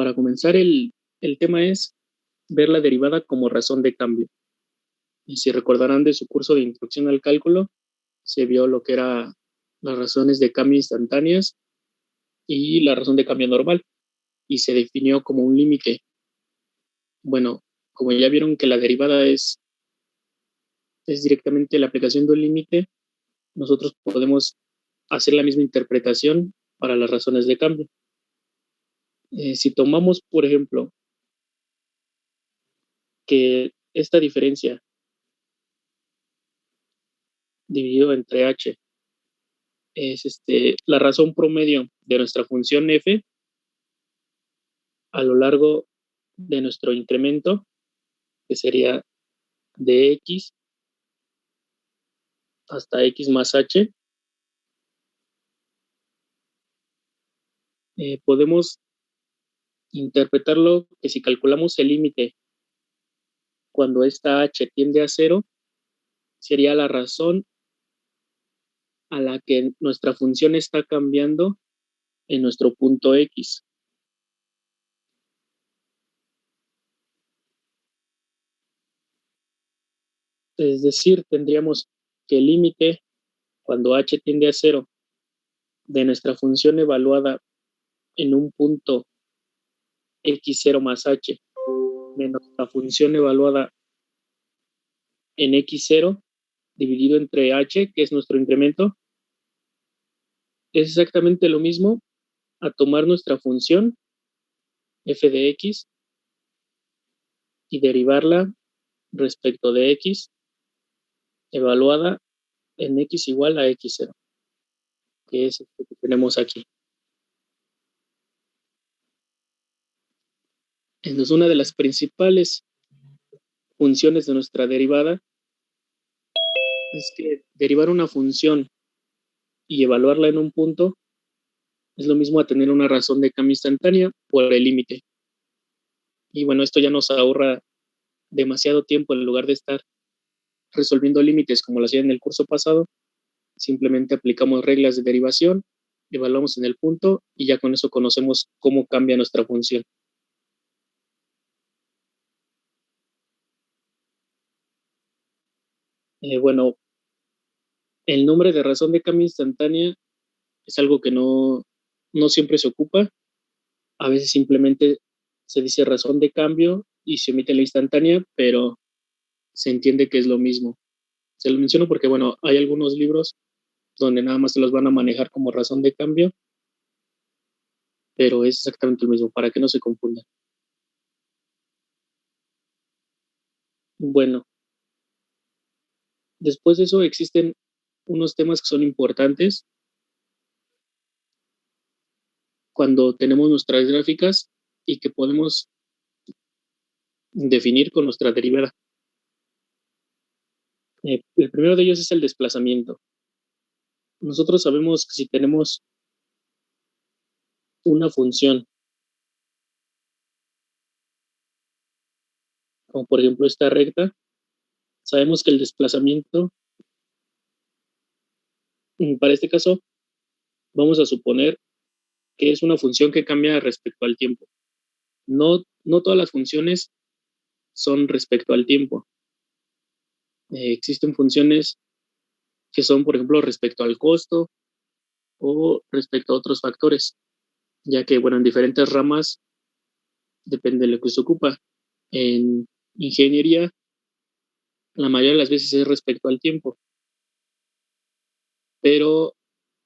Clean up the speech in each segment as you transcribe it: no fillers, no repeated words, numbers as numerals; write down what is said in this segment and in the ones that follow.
Para comenzar, el tema es ver la derivada como razón de cambio. Y si recordarán de su curso de introducción al cálculo, se vio lo que era las razones de cambio instantáneas y la razón de cambio normal, y se definió como un límite. Bueno, como ya vieron que la derivada es directamente la aplicación de un límite, nosotros podemos hacer la misma interpretación para las razones de cambio. Si tomamos, por ejemplo, que esta diferencia dividido entre h es la razón promedio de nuestra función f a lo largo de nuestro incremento, que sería de x hasta x más h, podemos interpretarlo que si calculamos el límite cuando esta h tiende a cero, sería la razón a la que nuestra función está cambiando en nuestro punto x. Es decir, tendríamos que el límite cuando h tiende a cero de nuestra función evaluada en un punto x0 más h menos la función evaluada en x0 dividido entre h, que es nuestro incremento, es exactamente lo mismo a tomar nuestra función f de x y derivarla respecto de x evaluada en x igual a x0, que es lo que tenemos aquí. Entonces, una de las principales funciones de nuestra derivada es que derivar una función y evaluarla en un punto es lo mismo a tener una razón de cambio instantánea por el límite. Y bueno, esto ya nos ahorra demasiado tiempo en lugar de estar resolviendo límites como lo hacía en el curso pasado. Simplemente aplicamos reglas de derivación, evaluamos en el punto y ya con eso conocemos cómo cambia nuestra función. Bueno, el nombre de razón de cambio instantánea es algo que no siempre se ocupa. A veces simplemente se dice razón de cambio y se omite la instantánea, pero se entiende que es lo mismo. Se lo menciono porque, bueno, hay algunos libros donde nada más se los van a manejar como razón de cambio, pero es exactamente lo mismo, para que no se confundan. Bueno, después de eso existen unos temas que son importantes cuando tenemos nuestras gráficas y que podemos definir con nuestra derivada. El primero de ellos es el desplazamiento. Nosotros sabemos que si tenemos una función, como por ejemplo esta recta, sabemos que el desplazamiento, para este caso, vamos a suponer que es una función que cambia respecto al tiempo. No todas las funciones son respecto al tiempo. Existen funciones que son, por ejemplo, respecto al costo o respecto a otros factores, ya que, bueno, en diferentes ramas depende de lo que se ocupa. En ingeniería, la mayoría de las veces es respecto al tiempo, pero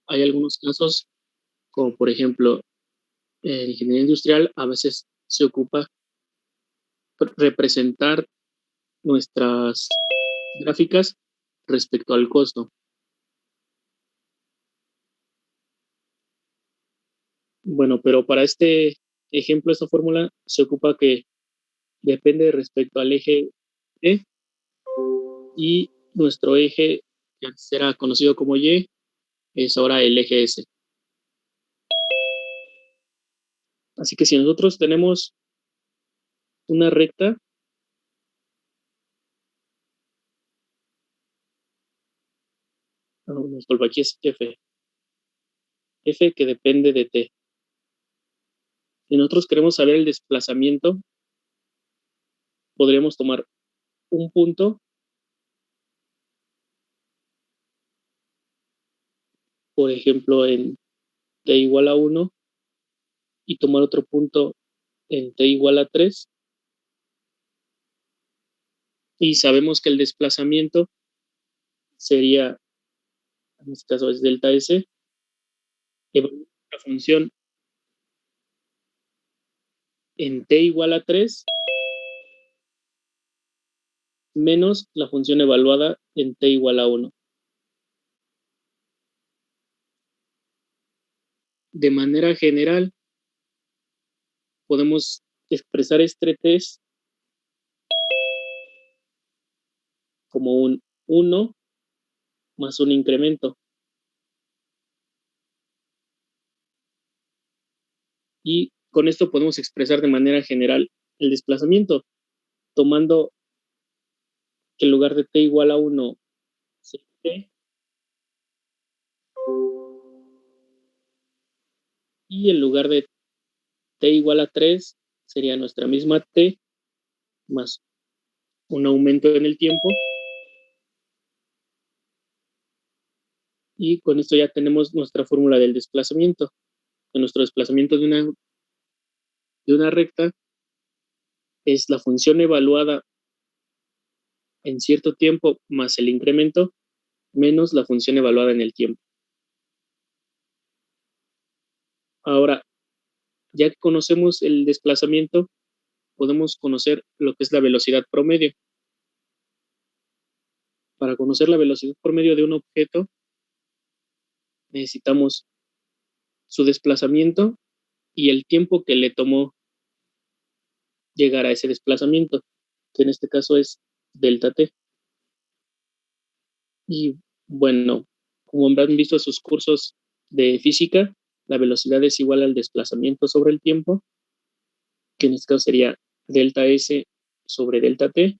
hay algunos casos, como por ejemplo, en ingeniería industrial, a veces se ocupa representar nuestras gráficas respecto al costo. Bueno, pero para este ejemplo, esta fórmula se ocupa que depende respecto al eje E y nuestro eje, que antes era conocido como Y, es ahora el eje S. Así que si nosotros tenemos una recta, disculpa, aquí es F, F que depende de T. Si nosotros queremos saber el desplazamiento, podríamos tomar un punto, por ejemplo, en t igual a 1, y tomar otro punto en t igual a 3, y sabemos que el desplazamiento sería, en este caso es delta S, evaluar la función en t igual a 3 menos la función evaluada en t igual a 1. De manera general, podemos expresar este test como un 1 más un incremento. Y con esto podemos expresar de manera general el desplazamiento, tomando que en lugar de t igual a 1 sea t, y en lugar de t igual a 3 sería nuestra misma t más un aumento en el tiempo. Y con esto ya tenemos nuestra fórmula del desplazamiento. Nuestro desplazamiento de una recta es la función evaluada en cierto tiempo más el incremento menos la función evaluada en el tiempo. Ahora, ya que conocemos el desplazamiento, podemos conocer lo que es la velocidad promedio. Para conocer la velocidad promedio de un objeto, necesitamos su desplazamiento y el tiempo que le tomó llegar a ese desplazamiento, que en este caso es delta t. Y bueno, como habrán visto sus cursos de física, la velocidad es igual al desplazamiento sobre el tiempo, que en este caso sería delta S sobre delta t,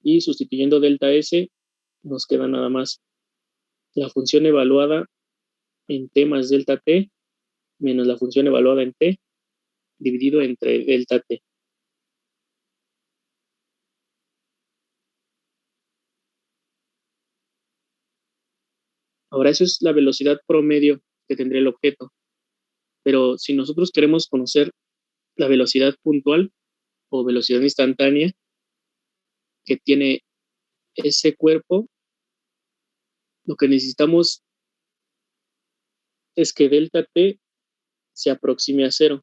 y sustituyendo delta S nos queda nada más la función evaluada en t más delta t menos la función evaluada en t dividido entre delta t. Ahora, eso es la velocidad promedio que tendría el objeto, pero si nosotros queremos conocer la velocidad puntual o velocidad instantánea que tiene ese cuerpo, lo que necesitamos es que delta t se aproxime a cero,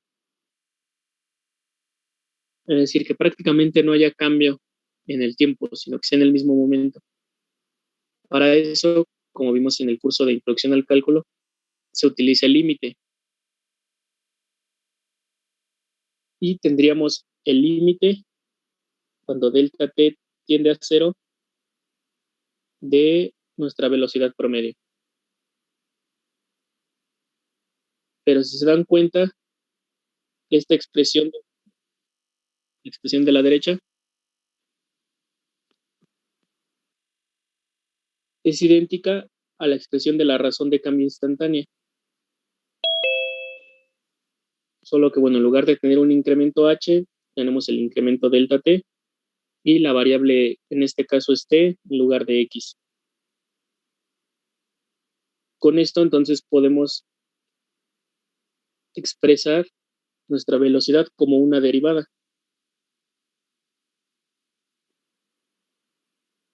es decir, que prácticamente no haya cambio en el tiempo, sino que sea en el mismo momento. Para eso, como vimos en el curso de Introducción al Cálculo, se utiliza el límite, y tendríamos el límite cuando delta t tiende a cero de nuestra velocidad promedio. Pero si se dan cuenta, esta expresión, la expresión de la derecha, es idéntica a la expresión de la razón de cambio instantánea. Solo que, bueno, en lugar de tener un incremento h, tenemos el incremento delta t, y la variable en este caso es t en lugar de x. Con esto entonces podemos expresar nuestra velocidad como una derivada,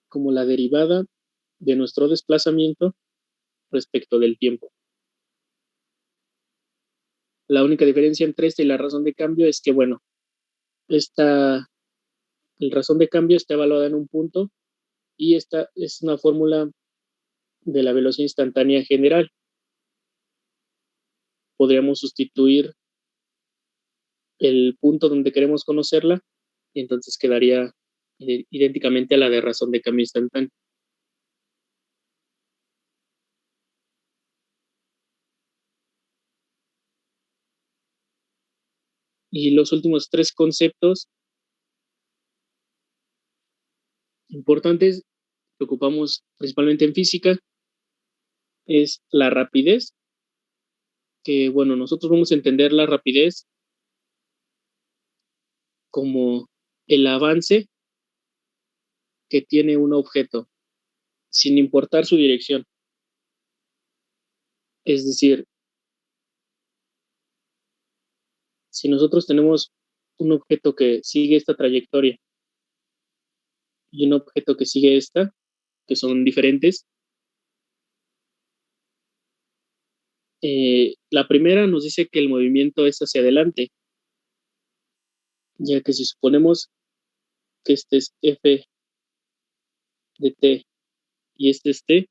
como la derivada de nuestro desplazamiento respecto del tiempo. La única diferencia entre esta y la razón de cambio es que, bueno, esta, la razón de cambio está evaluada en un punto, y esta es una fórmula de la velocidad instantánea general. Podríamos sustituir el punto donde queremos conocerla, y entonces quedaría idénticamente a la de razón de cambio instantáneo. Y los últimos tres conceptos importantes que ocupamos principalmente en física es la rapidez, que bueno, nosotros vamos a entender la rapidez como el avance que tiene un objeto, sin importar su dirección. Es decir, si nosotros tenemos un objeto que sigue esta trayectoria y un objeto que sigue esta, que son diferentes, la primera nos dice que el movimiento es hacia adelante, ya que si suponemos que este es f de t y este es t,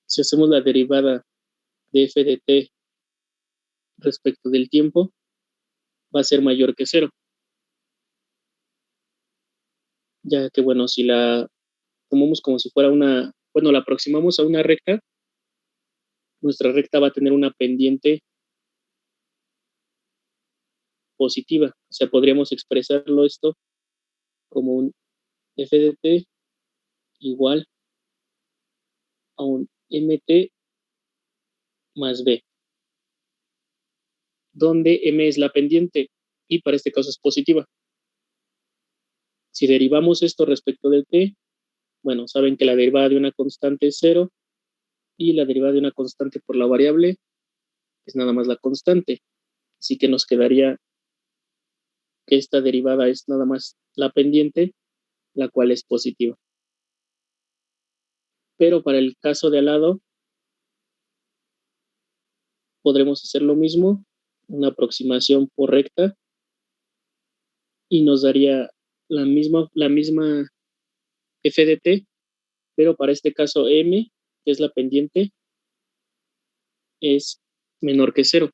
si hacemos la derivada de f de t respecto del tiempo, va a ser mayor que cero, ya que, bueno, si la tomamos como si fuera la aproximamos a una recta, nuestra recta va a tener una pendiente positiva. O sea, podríamos expresarlo esto como un f de t igual a un mt más b, donde m es la pendiente y para este caso es positiva. Si derivamos esto respecto del t, bueno, saben que la derivada de una constante es cero y la derivada de una constante por la variable es nada más la constante. Así que nos quedaría que esta derivada es nada más la pendiente, la cual es positiva. Pero para el caso de al lado, podremos hacer lo mismo, una aproximación por recta, y nos daría la misma f de t, pero para este caso m, que es la pendiente, es menor que cero.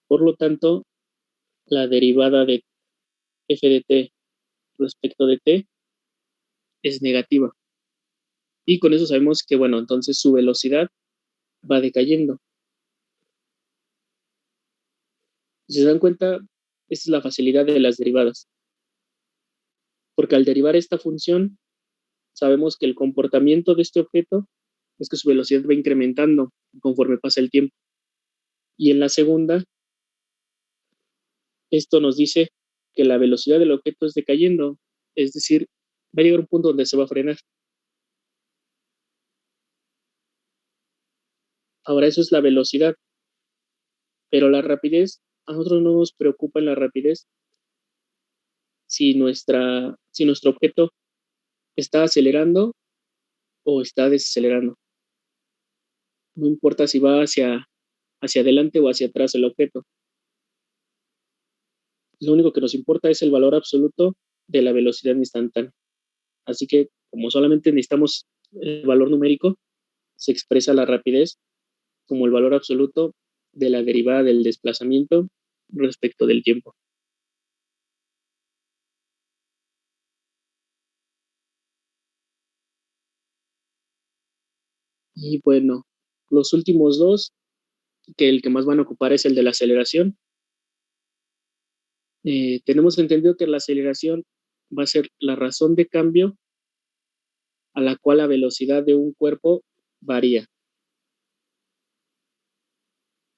Por lo tanto, la derivada de f de t respecto de t es negativa. Y con eso sabemos que, bueno, entonces su velocidad va decayendo. Si se dan cuenta, esta es la facilidad de las derivadas. Porque al derivar esta función, sabemos que el comportamiento de este objeto es que su velocidad va incrementando conforme pasa el tiempo. Y en la segunda, esto nos dice que la velocidad del objeto es decayendo, es decir, va a llegar un punto donde se va a frenar. Ahora eso es la velocidad, pero la rapidez, a nosotros no nos preocupa en la rapidez si nuestro objeto está acelerando o está desacelerando. No importa si va hacia adelante o hacia atrás el objeto. Lo único que nos importa es el valor absoluto de la velocidad instantánea. Así que, como solamente necesitamos el valor numérico, se expresa la rapidez como el valor absoluto de la derivada del desplazamiento respecto del tiempo. Y bueno, los últimos dos, que el que más van a ocupar es el de la aceleración. Tenemos entendido que la aceleración va a ser la razón de cambio a la cual la velocidad de un cuerpo varía.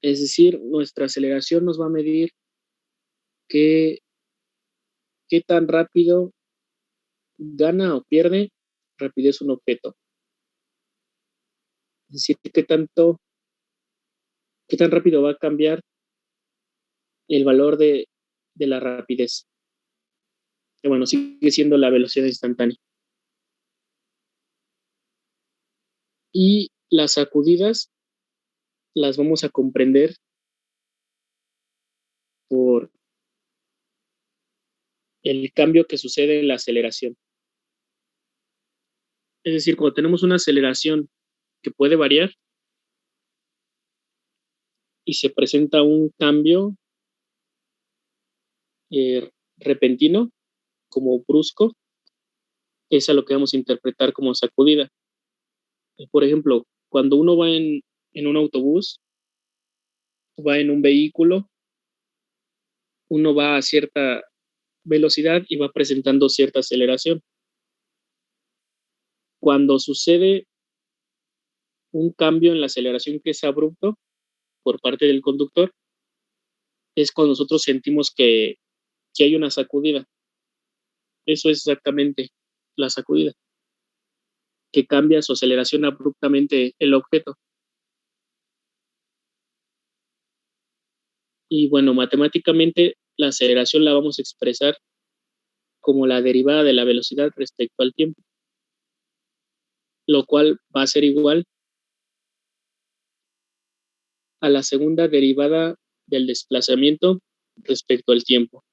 Es decir, nuestra aceleración nos va a medir qué tan rápido gana o pierde rapidez un objeto. Es decir, qué tan rápido va a cambiar el valor de la rapidez. Que bueno, sigue siendo la velocidad instantánea. Y las sacudidas las vamos a comprender por el cambio que sucede en la aceleración. Es decir, cuando tenemos una aceleración que puede variar y se presenta un cambio repentino, como brusco, es a lo que vamos a interpretar como sacudida. Por ejemplo, cuando uno va en un autobús, va en un vehículo, uno va a cierta velocidad y va presentando cierta aceleración. Cuando sucede un cambio en la aceleración que es abrupto por parte del conductor, es cuando nosotros sentimos que hay una sacudida. Eso es exactamente la sacudida, que cambia su aceleración abruptamente el objeto. Y bueno, matemáticamente la aceleración la vamos a expresar como la derivada de la velocidad respecto al tiempo, lo cual va a ser igual a la segunda derivada del desplazamiento respecto al tiempo.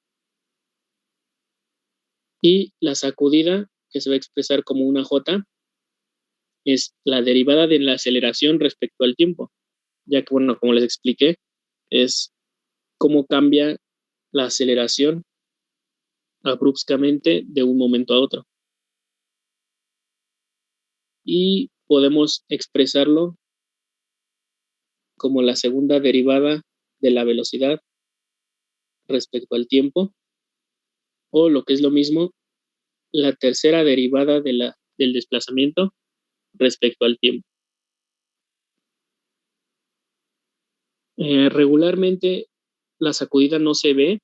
Y la sacudida, que se va a expresar como una J, es la derivada de la aceleración respecto al tiempo, ya que, bueno, como les expliqué, es cómo cambia la aceleración abruptamente de un momento a otro. Y podemos expresarlo como la segunda derivada de la velocidad respecto al tiempo, o lo que es lo mismo, la tercera derivada del desplazamiento respecto al tiempo. Regularmente la sacudida no se ve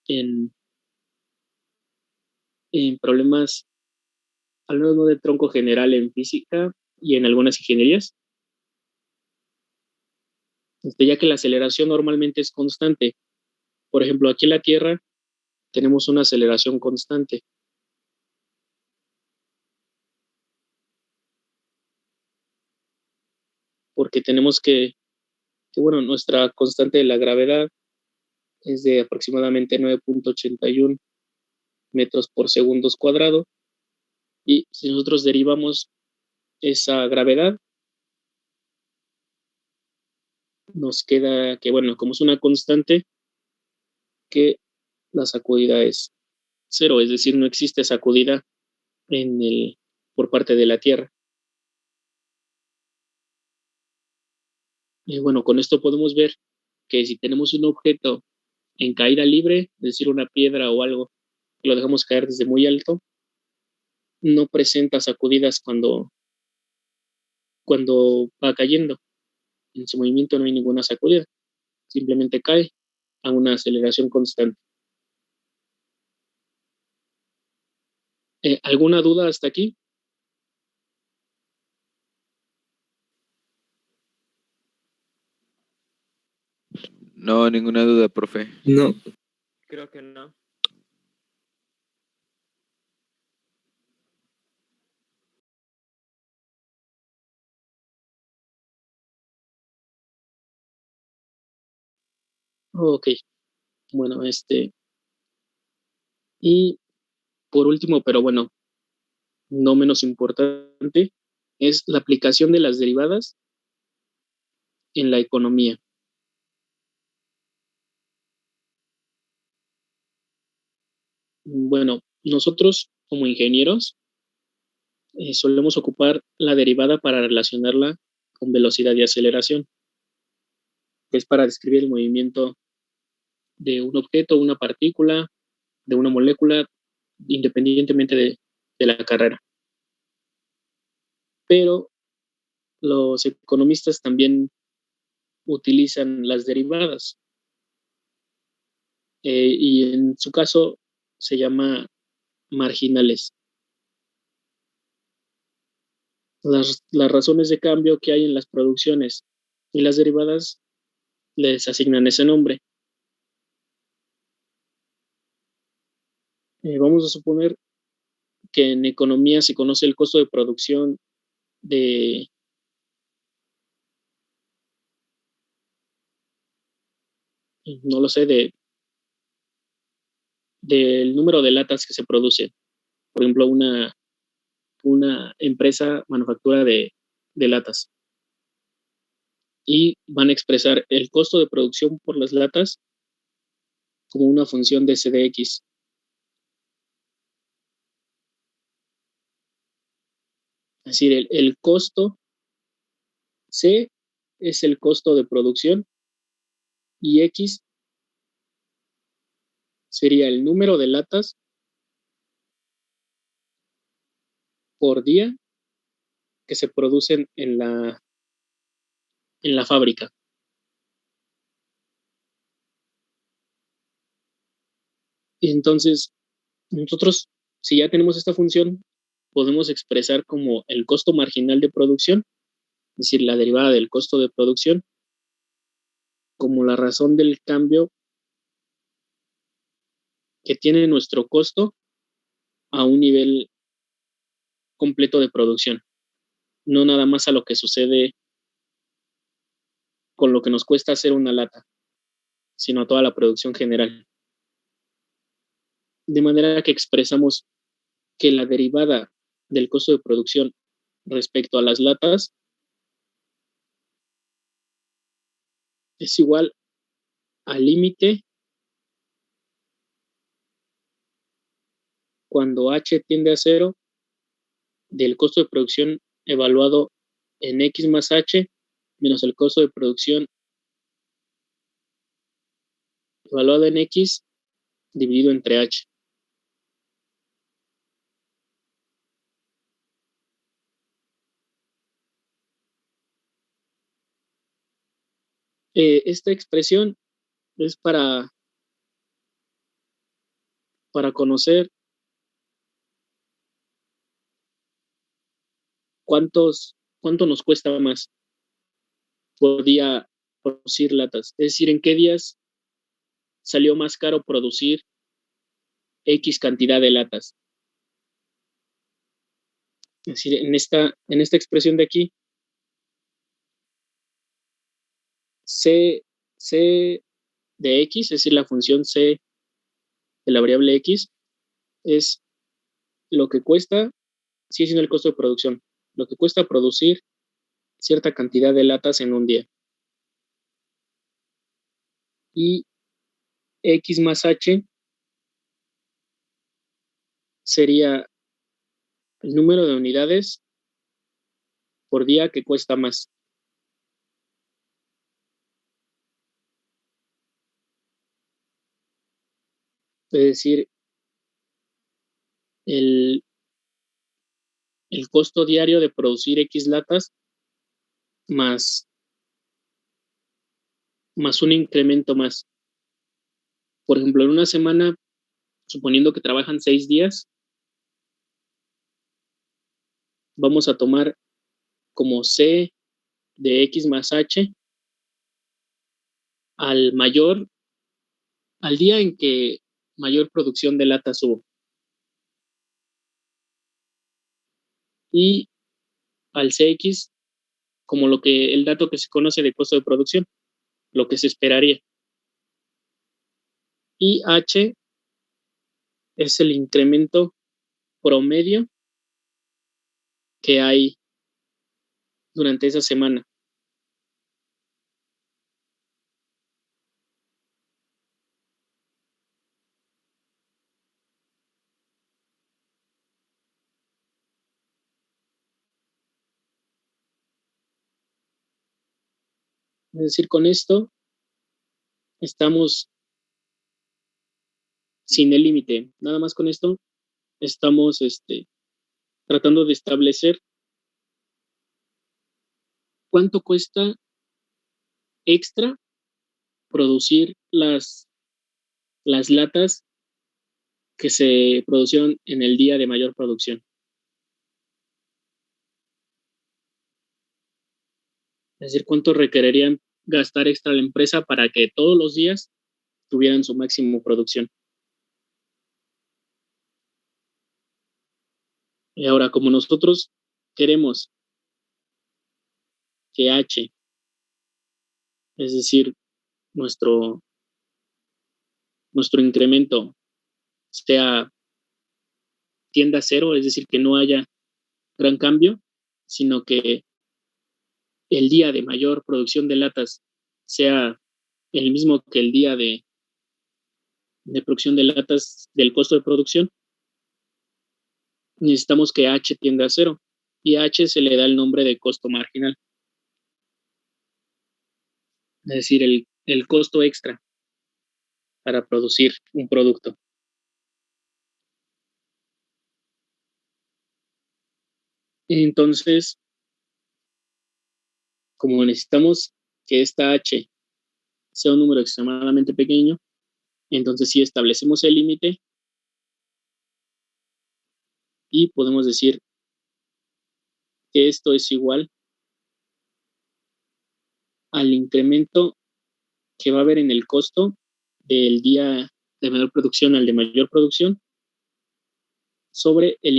en, en problemas, al menos no de tronco general en física y en algunas ingenierías, ya que la aceleración normalmente es constante. Por ejemplo, aquí en la Tierra tenemos una aceleración constante, porque tenemos bueno, nuestra constante de la gravedad es de aproximadamente 9.81 metros por segundos cuadrado, y si nosotros derivamos esa gravedad, nos queda que, bueno, como es una constante, que la sacudida es cero, es decir, no existe sacudida por parte de la Tierra. Y bueno, con esto podemos ver que si tenemos un objeto en caída libre, es decir, una piedra o algo, que lo dejamos caer desde muy alto, no presenta sacudidas cuando va cayendo. En su movimiento no hay ninguna sacudida, simplemente cae a una aceleración constante. ¿Alguna duda hasta aquí? No, ninguna duda, profe. No, creo que no. Ok, bueno, y por último, pero bueno, no menos importante, es la aplicación de las derivadas en la economía. Bueno, nosotros como ingenieros solemos ocupar la derivada para relacionarla con velocidad y aceleración, que es para describir el movimiento de un objeto, una partícula, de una molécula, independientemente de la carrera. Pero los economistas también utilizan las derivadas, y en su caso se llama marginales. Las razones de cambio que hay en las producciones y las derivadas les asignan ese nombre. Vamos a suponer que en economía se conoce el costo de producción de, no lo sé, del número de latas que se produce. Por ejemplo, una empresa manufactura de latas, y van a expresar el costo de producción por las latas como una función de CDX. Es decir, el costo C es el costo de producción, y X sería el número de latas por día que se producen en la fábrica. Y entonces, nosotros, si ya tenemos esta función, podemos expresar como el costo marginal de producción, es decir, la derivada del costo de producción, como la razón del cambio que tiene nuestro costo a un nivel completo de producción, no nada más a lo que sucede con lo que nos cuesta hacer una lata, sino a toda la producción general. De manera que expresamos que la derivada del costo de producción respecto a las latas es igual al límite cuando h tiende a cero del costo de producción evaluado en x más h menos el costo de producción evaluado en x dividido entre h. Esta expresión es para conocer cuánto nos cuesta más por día producir latas. Es decir, en qué días salió más caro producir X cantidad de latas. Es decir, en esta expresión de aquí, C de X, es decir, la función C de la variable X, es lo que cuesta, sigue siendo el costo de producción, lo que cuesta producir cierta cantidad de latas en un día. Y X más H sería el número de unidades por día que cuesta más. Es decir, el, el costo diario de producir X latas más un incremento más. Por ejemplo, en una semana, suponiendo que trabajan 6 días, vamos a tomar como C de X más H al día en que mayor producción de latas hubo. Y al CX como el dato que se conoce de costo de producción, lo que se esperaría. Y H es el incremento promedio que hay durante esa semana. Es decir, con esto estamos sin el límite. Nada más con esto estamos tratando de establecer cuánto cuesta extra producir las latas que se producieron en el día de mayor producción. Es decir, cuánto requerirían gastar extra la empresa para que todos los días tuvieran su máximo producción. Y ahora, como nosotros queremos que H, es decir, nuestro incremento tienda a cero, es decir, que no haya gran cambio, sino que el día de mayor producción de latas sea el mismo que el día de producción de latas del costo de producción, necesitamos que H tienda a cero. Y a H se le da el nombre de costo marginal. Es decir, el costo extra para producir un producto. Entonces, como necesitamos que esta H sea un número extremadamente pequeño, Entonces sí establecemos el límite y podemos decir que esto es igual al incremento que va a haber en el costo del día de menor producción al de mayor producción sobre en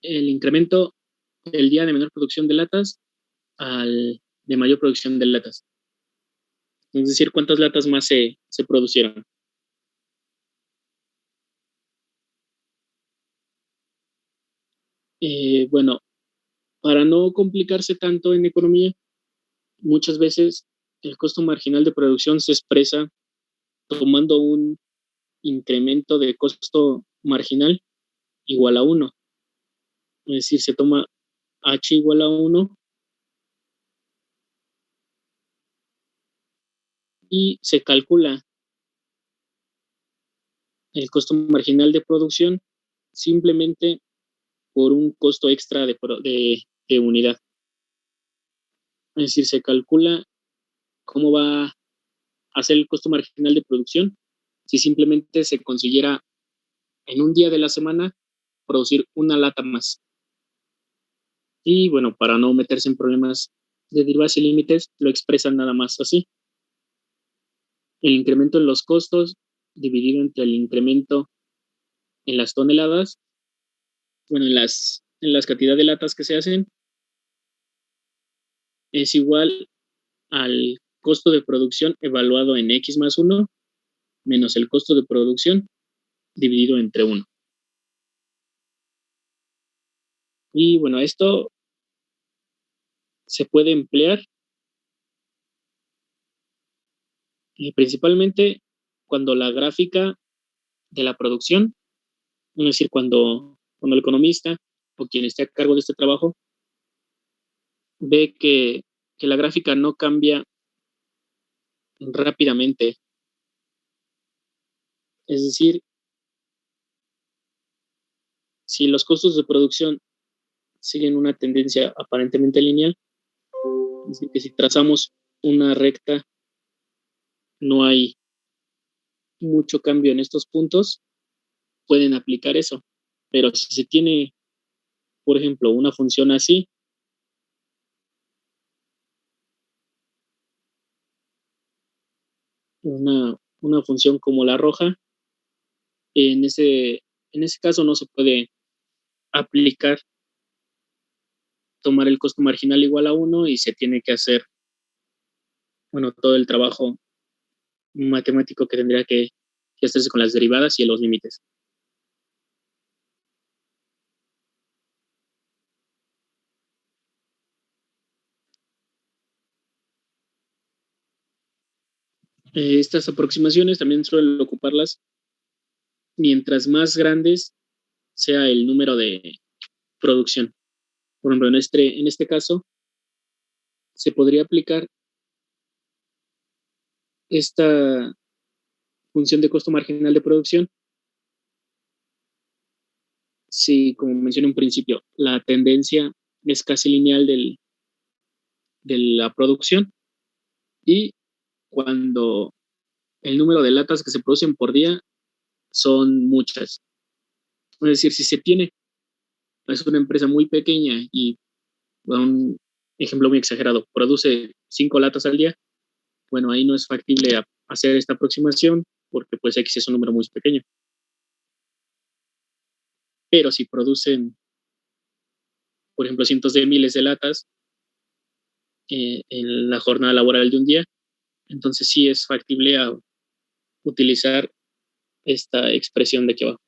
el incremento del día de menor producción de latas al de mayor producción de latas. Es decir, cuántas latas más se producieron. Bueno, para no complicarse tanto en economía, muchas veces el costo marginal de producción se expresa tomando un incremento de costo marginal igual a 1. Es decir, se toma H igual a 1 y se calcula el costo marginal de producción simplemente por un costo extra de unidad. Es decir, se calcula cómo va a ser el costo marginal de producción si simplemente se consiguiera en un día de la semana producir una lata más. Y bueno, para no meterse en problemas de derivadas y límites, lo expresan nada más así. El incremento en los costos dividido entre el incremento en las toneladas, bueno, en las cantidades de latas que se hacen, es igual al costo de producción evaluado en X más 1 menos el costo de producción dividido entre 1. Y bueno, esto se puede emplear principalmente cuando la gráfica de la producción, es decir, cuando el economista o quien esté a cargo de este trabajo ve que la gráfica no cambia rápidamente. Es decir, si los costos de producción siguen una tendencia aparentemente lineal, es decir, que si trazamos una recta no hay mucho cambio en estos puntos, pueden aplicar eso. Pero si se tiene, por ejemplo, una función así, una función como la roja, en ese caso no se puede aplicar, tomar el costo marginal igual a 1 y se tiene que hacer, bueno, todo el trabajo matemático que tendría que hacerse con las derivadas y los límites. Estas aproximaciones también suelen ocuparlas mientras más grandes sea el número de producción. Por ejemplo, en este caso, se podría aplicar esta función de costo marginal de producción si, como mencioné en un principio, la tendencia es casi lineal de la producción y cuando el número de latas que se producen por día son muchas. Es decir, si se tiene, es una empresa muy pequeña y, un ejemplo muy exagerado, produce 5 latas al día, bueno, ahí no es factible hacer esta aproximación porque pues X es un número muy pequeño. Pero si producen, por ejemplo, cientos de miles de latas en la jornada laboral de un día, entonces sí es factible utilizar esta expresión de aquí abajo.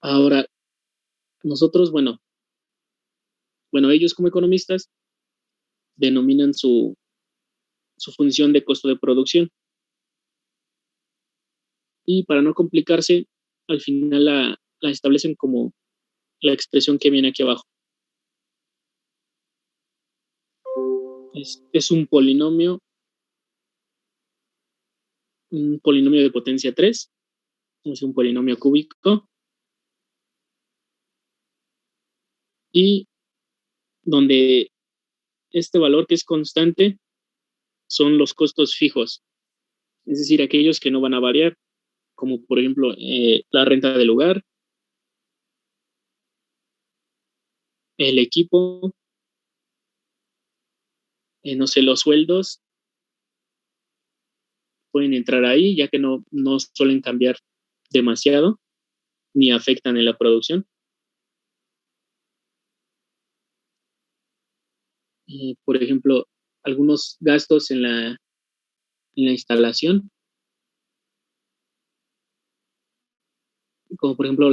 Ahora, nosotros, bueno, ellos como economistas denominan su función de costo de producción y para no complicarse, al final la establecen como la expresión que viene aquí abajo. Es un polinomio de potencia 3 es un polinomio cúbico, y donde este valor que es constante son los costos fijos, es decir, aquellos que no van a variar, como por ejemplo la renta del lugar, el equipo, no sé, los sueldos pueden entrar ahí, ya que no suelen cambiar demasiado ni afectan en la producción. Por ejemplo, algunos gastos en la instalación, como por ejemplo